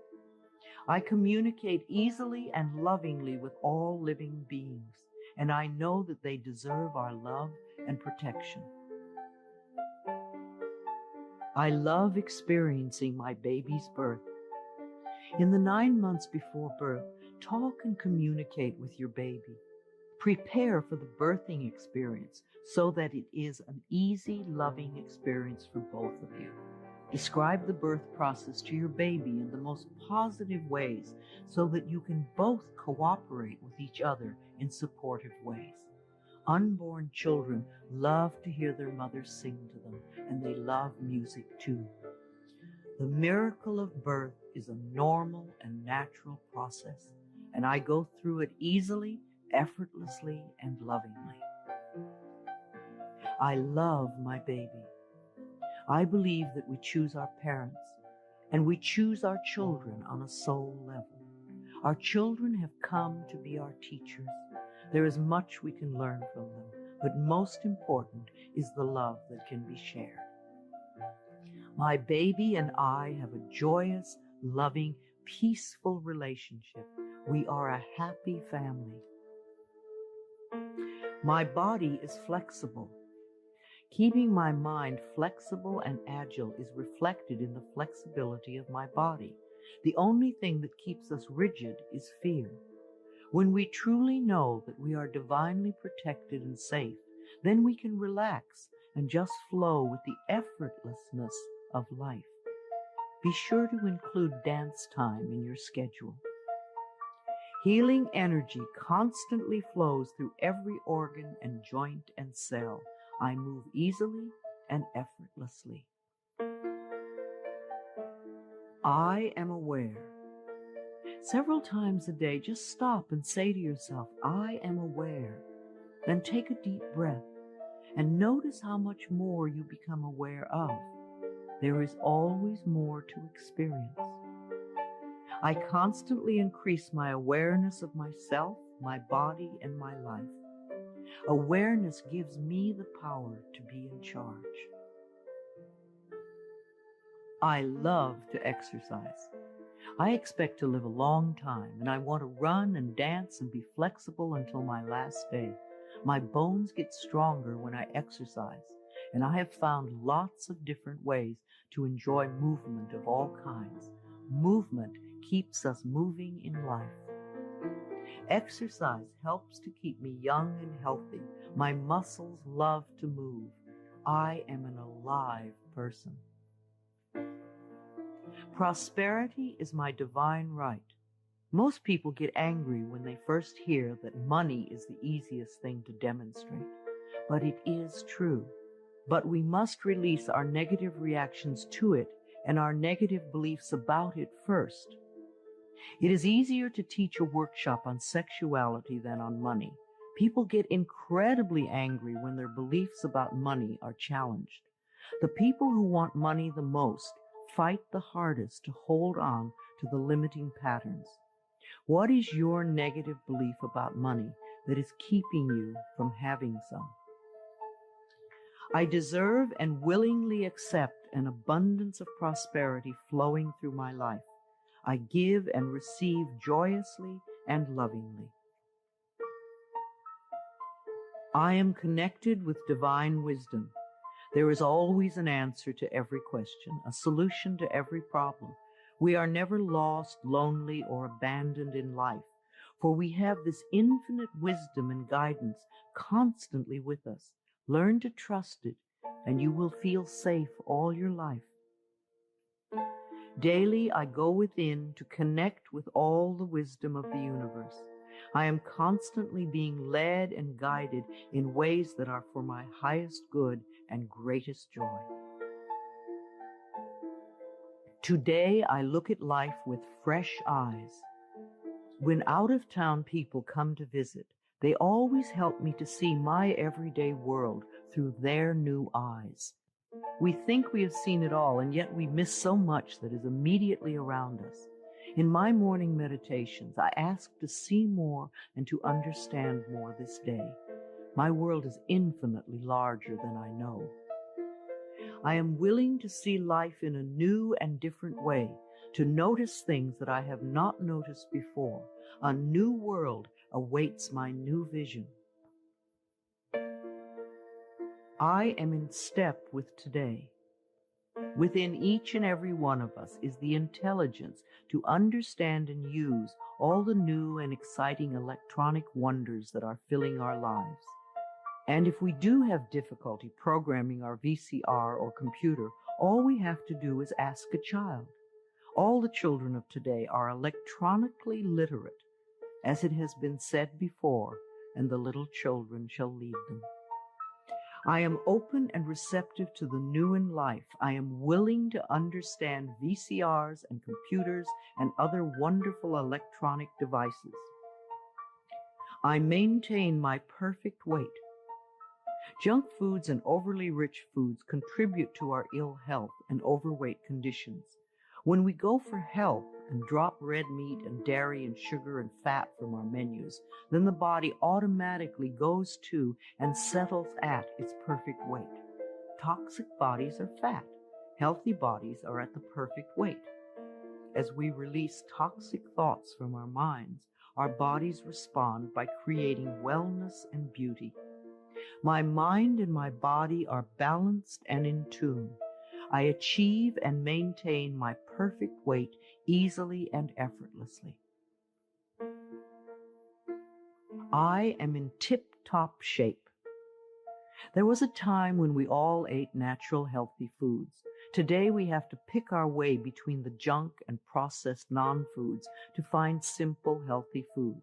I communicate easily and lovingly with all living beings, and I know that they deserve our love and protection. I love experiencing my baby's birth. In the 9 months before birth, talk and communicate with your baby. Prepare for the birthing experience so that it is an easy, loving experience for both of you. Describe the birth process to your baby in the most positive ways so that you can both cooperate with each other in supportive ways. Unborn children love to hear their mothers sing to them, and they love music too. The miracle of birth is a normal and natural process, and I go through it easily, effortlessly, and lovingly. I love my baby. I believe that we choose our parents, and we choose our children on a soul level. Our children have come to be our teachers. There is much we can learn from them, but most important is the love that can be shared. My baby and I have a joyous, loving, peaceful relationship. We are a happy family. My body is flexible. Keeping my mind flexible and agile is reflected in the flexibility of my body. The only thing that keeps us rigid is fear. When we truly know that we are divinely protected and safe, then we can relax and just flow with the effortlessness of life. Be sure to include dance time in your schedule. Healing energy constantly flows through every organ and joint and cell. I move easily and effortlessly. I am aware. Several times a day, just stop and say to yourself, I am aware. Then take a deep breath and notice how much more you become aware of. There is always more to experience. I constantly increase my awareness of myself, my body, and my life. Awareness gives me the power to be in charge. I love to exercise. I expect to live a long time, and I want to run and dance and be flexible until my last day. My bones get stronger when I exercise, and I have found lots of different ways to enjoy movement of all kinds. Movement keeps us moving in life. Exercise helps to keep me young and healthy. My muscles love to move. I am an alive person. Prosperity is my divine right. Most people get angry when they first hear that money is the easiest thing to demonstrate. But it is true. But we must release our negative reactions to it and our negative beliefs about it first. It is easier to teach a workshop on sexuality than on money. People get incredibly angry when their beliefs about money are challenged. The people who want money the most fight the hardest to hold on to the limiting patterns. What is your negative belief about money that is keeping you from having some? I deserve and willingly accept an abundance of prosperity flowing through my life. I give and receive joyously and lovingly. I am connected with divine wisdom. There is always an answer to every question, a solution to every problem. We are never lost, lonely, or abandoned in life, for we have this infinite wisdom and guidance constantly with us. Learn to trust it, and you will feel safe all your life. Daily, I go within to connect with all the wisdom of the universe. I am constantly being led and guided in ways that are for my highest good and greatest joy. Today, I look at life with fresh eyes. When out-of-town people come to visit, they always help me to see my everyday world through their new eyes. We think we have seen it all, and yet we miss so much that is immediately around us. In my morning meditations, I ask to see more and to understand more this day. My world is infinitely larger than I know. I am willing to see life in a new and different way, to notice things that I have not noticed before. A new world awaits my new vision. I am in step with today. Within each and every one of us is the intelligence to understand and use all the new and exciting electronic wonders that are filling our lives. And if we do have difficulty programming our VCR or computer, all we have to do is ask a child. All the children of today are electronically literate, as it has been said before, and the little children shall lead them. I am open and receptive to the new in life. I am willing to understand VCRs and computers and other wonderful electronic devices. I maintain my perfect weight. Junk foods and overly rich foods contribute to our ill health and overweight conditions. When we go for health and drop red meat and dairy and sugar and fat from our menus, then the body automatically goes to and settles at its perfect weight. Toxic bodies are fat. Healthy bodies are at the perfect weight. As we release toxic thoughts from our minds, our bodies respond by creating wellness and beauty. My mind and my body are balanced and in tune. I achieve and maintain my perfect weight easily and effortlessly. I am in tip-top shape. There was a time when we all ate natural, healthy foods. Today we have to pick our way between the junk and processed non-foods to find simple, healthy food.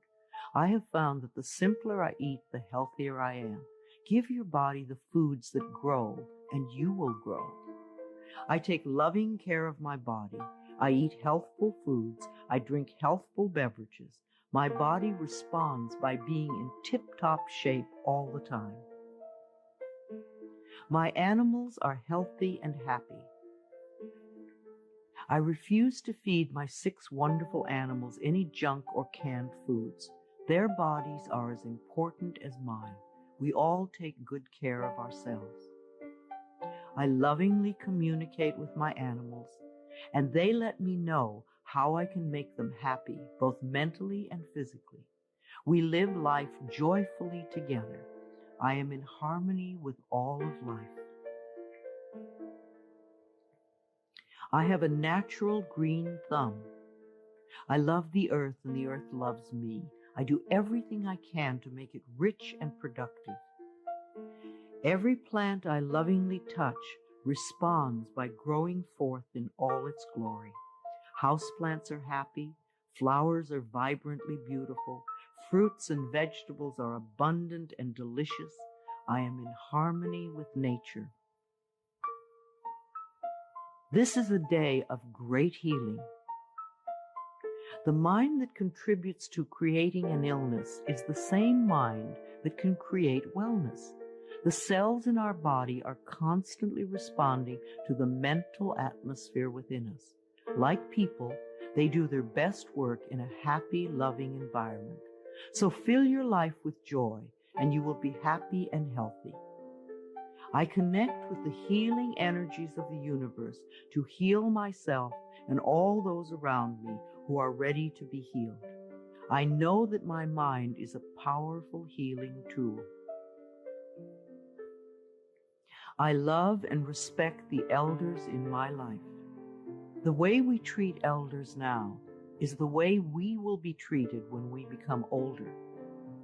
I have found that the simpler I eat, the healthier I am. Give your body the foods that grow, and you will grow. I take loving care of my body. I eat healthful foods. I drink healthful beverages. My body responds by being in tip-top shape all the time. My animals are healthy and happy. I refuse to feed my 6 wonderful animals any junk or canned foods. Their bodies are as important as mine. We all take good care of ourselves. I lovingly communicate with my animals, and they let me know how I can make them happy, both mentally and physically. We live life joyfully together. I am in harmony with all of life. I have a natural green thumb. I love the earth, and the earth loves me. I do everything I can to make it rich and productive. Every plant I lovingly touch responds by growing forth in all its glory. Houseplants are happy, flowers are vibrantly beautiful, fruits and vegetables are abundant and delicious. I am in harmony with nature. This is a day of great healing. The mind that contributes to creating an illness is the same mind that can create wellness. The cells in our body are constantly responding to the mental atmosphere within us. Like people, they do their best work in a happy, loving environment. So fill your life with joy, and you will be happy and healthy. I connect with the healing energies of the universe to heal myself and all those around me who are ready to be healed. I know that my mind is a powerful healing tool. I love and respect the elders in my life. The way we treat elders now is the way we will be treated when we become older.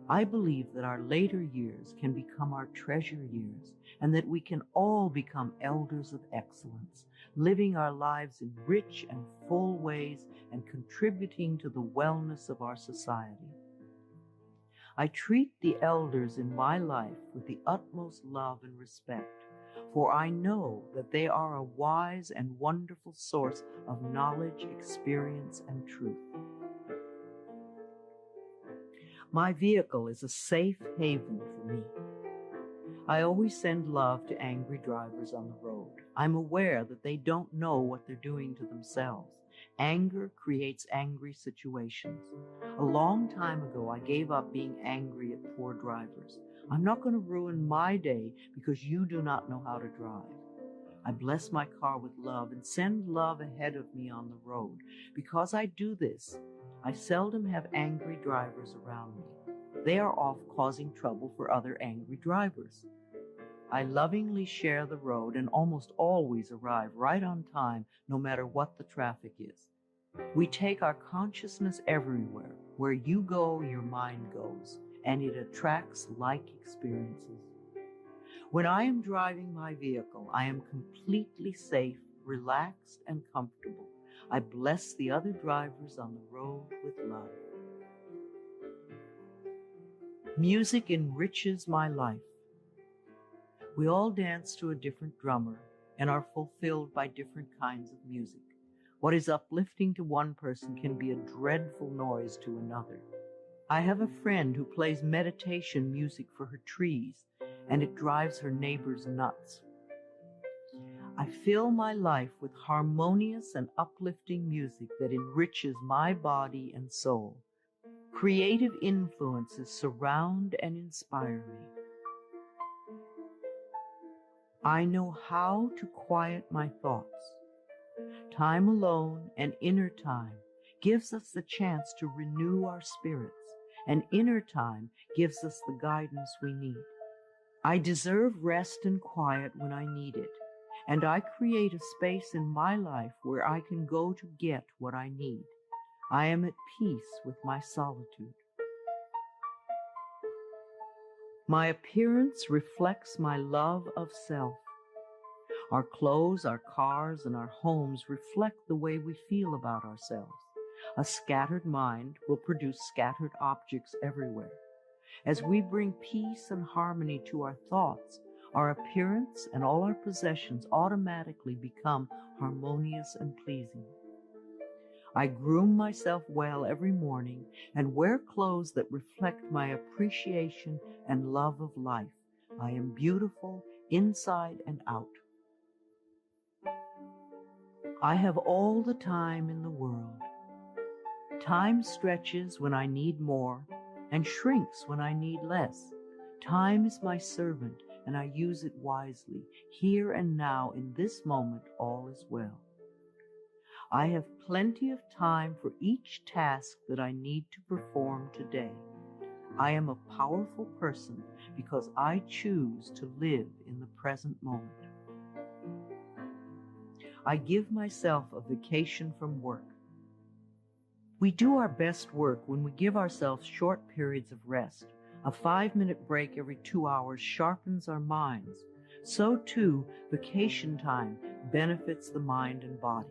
I believe that our later years can become our treasure years, and that we can all become elders of excellence, living our lives in rich and full ways and contributing to the wellness of our society. I treat the elders in my life with the utmost love and respect, for I know that they are a wise and wonderful source of knowledge, experience, and truth. My vehicle is a safe haven for me. I always send love to angry drivers on the road. I'm aware that they don't know what they're doing to themselves. Anger creates angry situations. A long time ago, I gave up being angry at poor drivers. I'm not going to ruin my day because you do not know how to drive. I bless my car with love and send love ahead of me on the road. Because I do this, I seldom have angry drivers around me. They are off causing trouble for other angry drivers. I lovingly share the road and almost always arrive right on time, no matter what the traffic is. We take our consciousness everywhere. Where you go, your mind goes, and it attracts like experiences. When I am driving my vehicle, I am completely safe, relaxed, and comfortable. I bless the other drivers on the road with love. Music enriches my life. We all dance to a different drummer and are fulfilled by different kinds of music. What is uplifting to one person can be a dreadful noise to another. I have a friend who plays meditation music for her trees, and it drives her neighbors nuts. I fill my life with harmonious and uplifting music that enriches my body and soul. Creative influences surround and inspire me. I know how to quiet my thoughts. Time alone and inner time gives us the chance to renew our spirits, and inner time gives us the guidance we need. I deserve rest and quiet when I need it, and I create a space in my life where I can go to get what I need. I am at peace with my solitude. My appearance reflects my love of self. Our clothes, our cars, and our homes reflect the way we feel about ourselves. A scattered mind will produce scattered objects everywhere. As we bring peace and harmony to our thoughts, our appearance and all our possessions automatically become harmonious and pleasing. I groom myself well every morning and wear clothes that reflect my appreciation and love of life. I am beautiful inside and out. I have all the time in the world. Time stretches when I need more and shrinks when I need less. Time is my servant, and I use it wisely. Here and now, in this moment, all is well. I have plenty of time for each task that I need to perform today. I am a powerful person because I choose to live in the present moment. I give myself a vacation from work. We do our best work when we give ourselves short periods of rest. A 5-minute break every 2 hours sharpens our minds. So too, vacation time benefits the mind and body.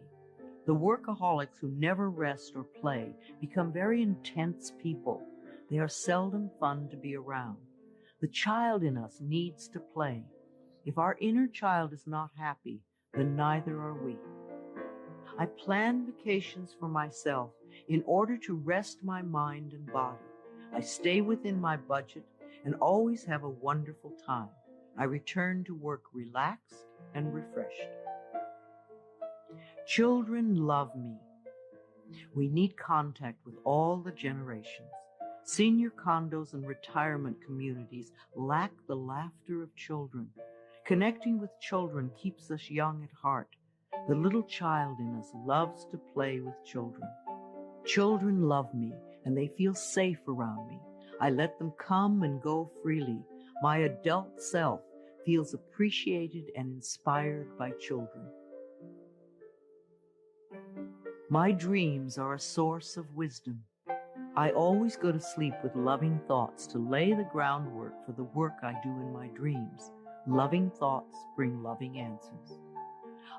The workaholics who never rest or play become very intense people. They are seldom fun to be around. The child in us needs to play. If our inner child is not happy, then neither are we. I plan vacations for myself In order to rest my mind and body, I stay within my budget and always have a wonderful time. I return to work relaxed and refreshed. Children love me. We need contact with all the generations. Senior condos and retirement communities lack the laughter of children. Connecting with children keeps us young at heart. The little child in us loves to play with children. Children love me, and they feel safe around me. I let them come and go freely. My adult self feels appreciated and inspired by children. My dreams are a source of wisdom. I always go to sleep with loving thoughts to lay the groundwork for the work I do in my dreams. Loving thoughts bring loving answers.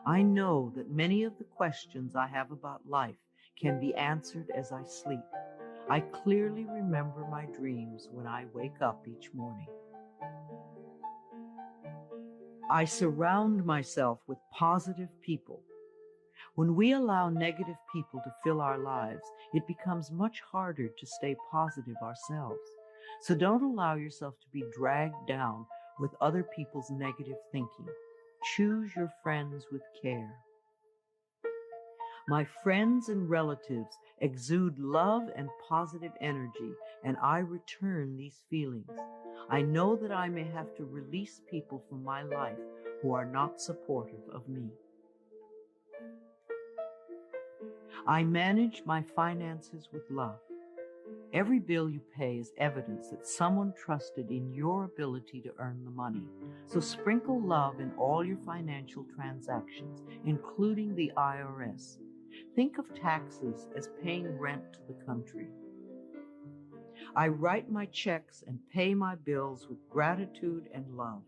I know that many of the questions I have about life can be answered as I sleep. I clearly remember my dreams when I wake up each morning. I surround myself with positive people. When we allow negative people to fill our lives, it becomes much harder to stay positive ourselves. So don't allow yourself to be dragged down with other people's negative thinking. Choose your friends with care. My friends and relatives exude love and positive energy, and I return these feelings. I know that I may have to release people from my life who are not supportive of me. I manage my finances with love. Every bill you pay is evidence that someone trusted in your ability to earn the money. So sprinkle love in all your financial transactions, including the IRS. Think of taxes as paying rent to the country. I write my checks and pay my bills with gratitude and love.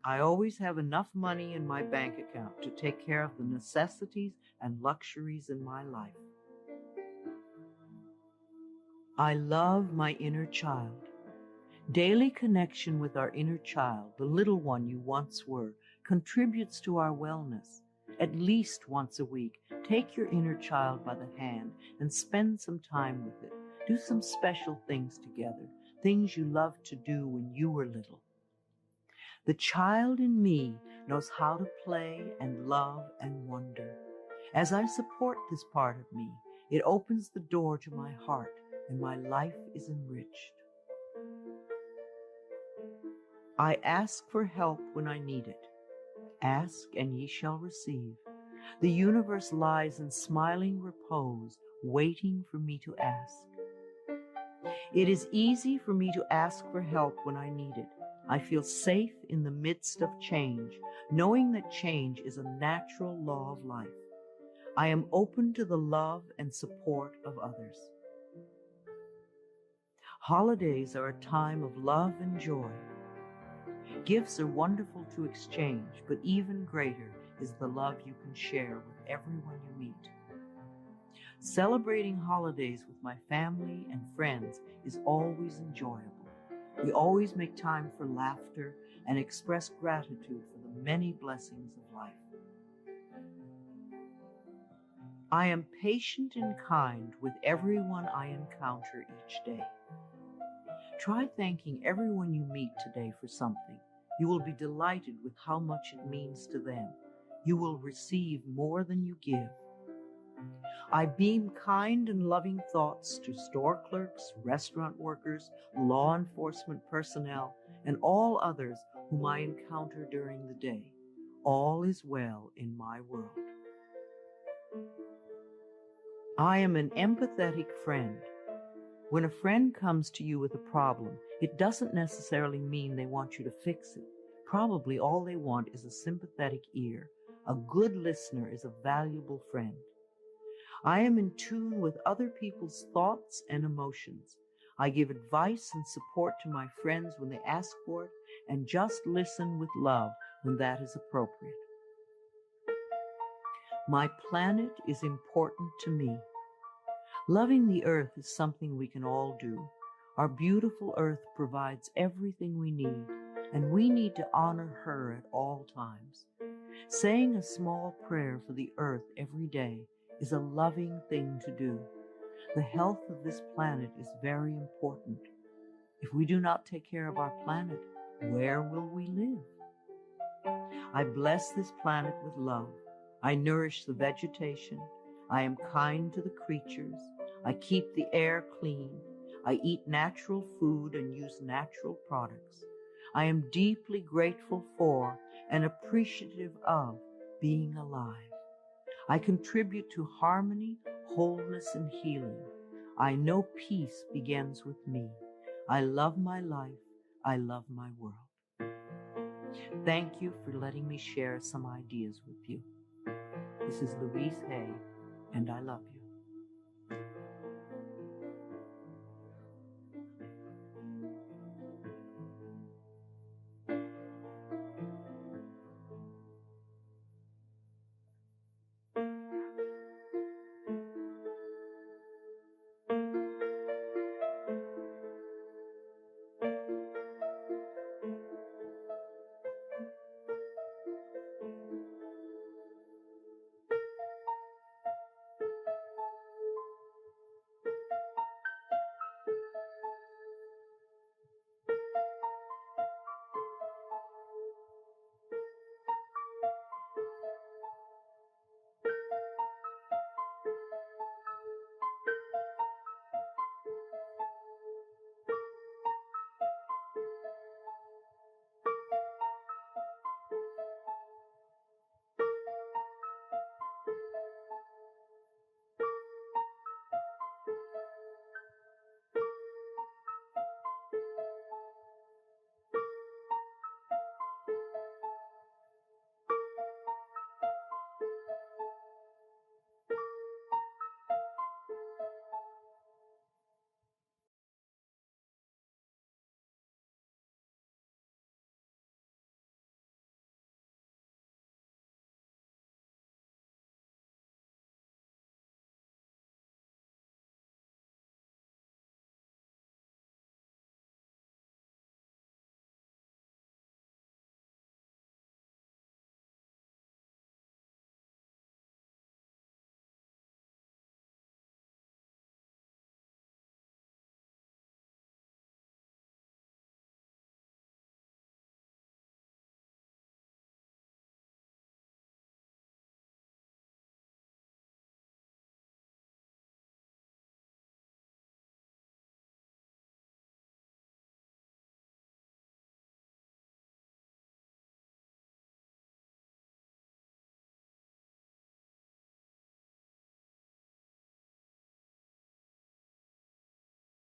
I always have enough money in my bank account to take care of the necessities and luxuries in my life. I love my inner child. Daily connection with our inner child, the little one you once were, contributes to our wellness. At least once a week, take your inner child by the hand and spend some time with it. Do some special things together, things you loved to do when you were little. The child in me knows how to play and love and wonder. As I support this part of me, it opens the door to my heart, and my life is enriched. I ask for help when I need it. Ask, and ye shall receive. The universe lies in smiling repose, waiting for me to ask. It is easy for me to ask for help when I need it. I feel safe in the midst of change, knowing that change is a natural law of life. I am open to the love and support of others. Holidays are a time of love and joy. Gifts are wonderful to exchange, but even greater is the love you can share with everyone you meet. Celebrating holidays with my family and friends is always enjoyable. We always make time for laughter and express gratitude for the many blessings of life. I am patient and kind with everyone I encounter each day. Try thanking everyone you meet today for something. You will be delighted with how much it means to them. You will receive more than you give. I beam kind and loving thoughts to store clerks, restaurant workers, law enforcement personnel, and all others whom I encounter during the day. All is well in my world. I am an empathetic friend. When a friend comes to you with a problem, it doesn't necessarily mean they want you to fix it. Probably all they want is a sympathetic ear. A good listener is a valuable friend. I am in tune with other people's thoughts and emotions. I give advice and support to my friends when they ask for it, and just listen with love when that is appropriate. My planet is important to me. Loving the earth is something we can all do. Our beautiful earth provides everything we need, and we need to honor her at all times. Saying a small prayer for the earth every day is a loving thing to do. The health of this planet is very important. If we do not take care of our planet, where will we live? I bless this planet with love. I nourish the vegetation. I am kind to the creatures. I keep the air clean. I eat natural food and use natural products. I am deeply grateful for and appreciative of being alive. I contribute to harmony, wholeness, and healing. I know peace begins with me. I love my life. I love my world. Thank you for letting me share some ideas with you. This is Louise Hay, and I love you.